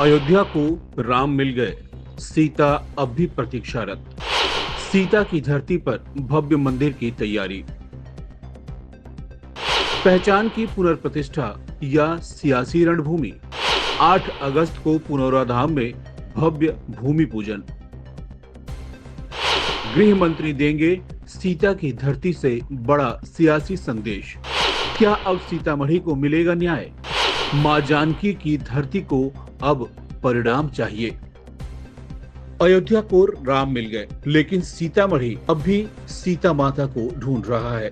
अयोध्या को राम मिल गए, सीता अब भी प्रतीक्षारत। सीता की धरती पर भव्य मंदिर की तैयारी। पहचान की पुनर्प्रतिष्ठा या सियासी रणभूमि। 8 अगस्त को पुनौरा धाम में भव्य भूमि पूजन। गृह मंत्री देंगे सीता की धरती से बड़ा सियासी संदेश। क्या अब सीतामढ़ी को मिलेगा न्याय? मां जानकी की धरती को अब परिणाम चाहिए। अयोध्या को राम मिल गए, लेकिन सीतामढ़ी अब भी सीता माता को ढूंढ रहा है।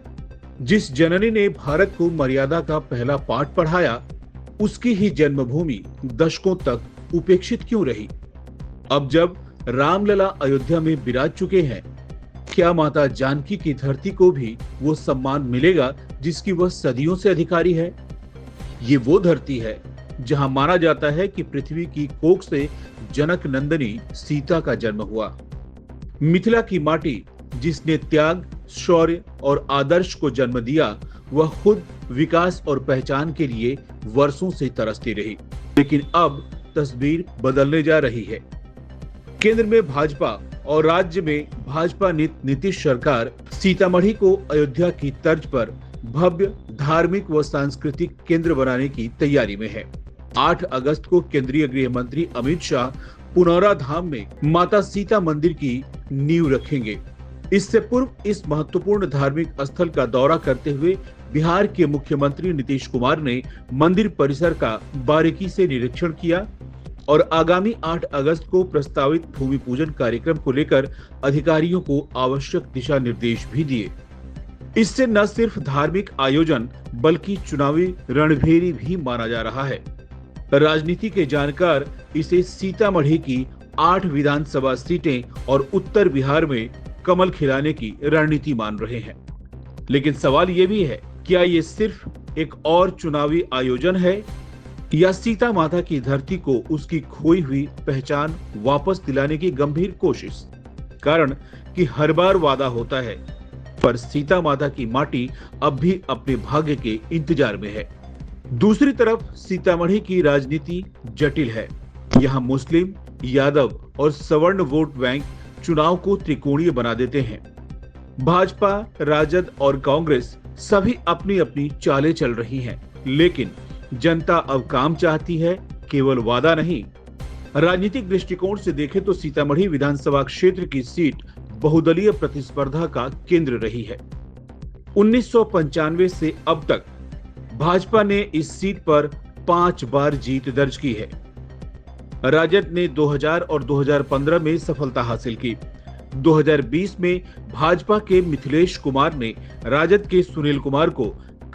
जिस जननी ने भारत को मर्यादा का पहला पाठ पढ़ाया, उसकी ही जन्मभूमि दशकों तक उपेक्षित क्यों रही? अब जब रामलला अयोध्या में विराज चुके हैं, क्या माता जानकी की धरती को भी वो सम्मान मिलेगा जिसकी वह सदियों से अधिकारी है? ये वो धरती है जहां माना जाता है कि पृथ्वी की कोख से जनक नंदनी सीता का जन्म हुआ। मिथिला की माटी जिसने त्याग, शौर्य और आदर्श को जन्म दिया, वह खुद विकास और पहचान के लिए वर्षों से तरसती रही। लेकिन अब तस्वीर बदलने जा रही है। केंद्र में भाजपा और राज्य में भाजपा नीतीश सरकार सीतामढ़ी को अयोध्या की तर्ज पर भव्य धार्मिक व सांस्कृतिक केंद्र बनाने की तैयारी में है। 8 अगस्त को केंद्रीय गृह मंत्री अमित शाह पुनौरा धाम में माता सीता मंदिर की नींव रखेंगे। इससे पूर्व इस महत्वपूर्ण धार्मिक स्थल का दौरा करते हुए बिहार के मुख्यमंत्री नीतीश कुमार ने मंदिर परिसर का बारीकी से निरीक्षण किया और आगामी 8 अगस्त को प्रस्तावित भूमि पूजन कार्यक्रम को लेकर अधिकारियों को आवश्यक दिशा निर्देश भी दिए। इससे न सिर्फ धार्मिक आयोजन बल्कि चुनावी रणभेरी भी माना जा रहा है। राजनीति के जानकार इसे सीतामढ़ी की 8 विधानसभा सीटें और उत्तर बिहार में कमल खिलाने की रणनीति मान रहे हैं। लेकिन सवाल ये भी है, क्या ये सिर्फ एक और चुनावी आयोजन है या सीता माता की धरती को उसकी खोई हुई पहचान वापस दिलाने की गंभीर कोशिश? कारण कि हर बार वादा होता है, पर सीता माता की माटी अब भी अपने भाग्य के इंतजार में है। दूसरी तरफ सीतामढ़ी की राजनीति जटिल है। यहाँ मुस्लिम, यादव और सवर्ण वोट बैंक चुनाव को त्रिकोणीय बना देते हैं। भाजपा, राजद और कांग्रेस सभी अपनी अपनी चालें चल रही हैं, लेकिन जनता अब काम चाहती है, केवल वादा नहीं। राजनीतिक दृष्टिकोण से देखें तो सीतामढ़ी विधानसभा क्षेत्र की सीट बहुदलीय प्रतिस्पर्धा का केंद्र रही है। 1995 से अब तक भाजपा ने इस सीट पर 5 बार जीत दर्ज की है। राजद ने 2000 और 2015 में सफलता हासिल की। 2020 में भाजपा के मिथिलेश कुमार ने राजद के सुनील कुमार को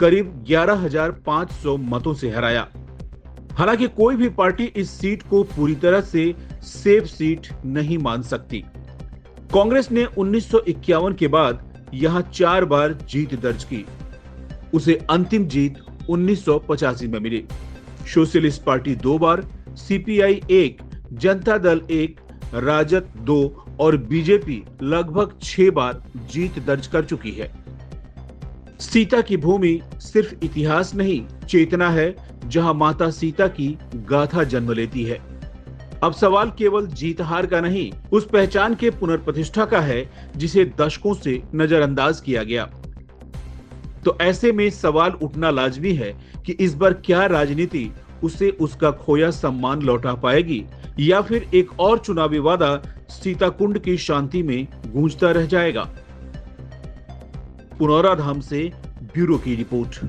करीब 11,500 मतों से हराया। हालांकि कोई भी पार्टी इस सीट को पूरी तरह से सेफ सीट नहीं मान सकती। कांग्रेस ने 1951 के बाद यहां 4 बार जीत दर्ज की। उसे अंतिम जीत 1985 में मिली। सोशलिस्ट पार्टी 2 बार, सीपीआई 1, जनता दल 1, राजद 2 और बीजेपी लगभग 6 बार जीत दर्ज कर चुकी है। सीता की भूमि सिर्फ इतिहास नहीं, चेतना है जहां माता सीता की गाथा जन्म लेती है। अब सवाल केवल जीत हार का नहीं, उस पहचान के पुनर्प्रतिष्ठा का है जिसे दशकों से नजरअंदाज किया गया। तो ऐसे में सवाल उठना लाजमी है कि इस बार क्या राजनीति उसे उसका खोया सम्मान लौटा पाएगी या फिर एक और चुनावी वादा सीताकुंड की शांति में गूंजता रह जाएगा। पुनौरा धाम से ब्यूरो की रिपोर्ट।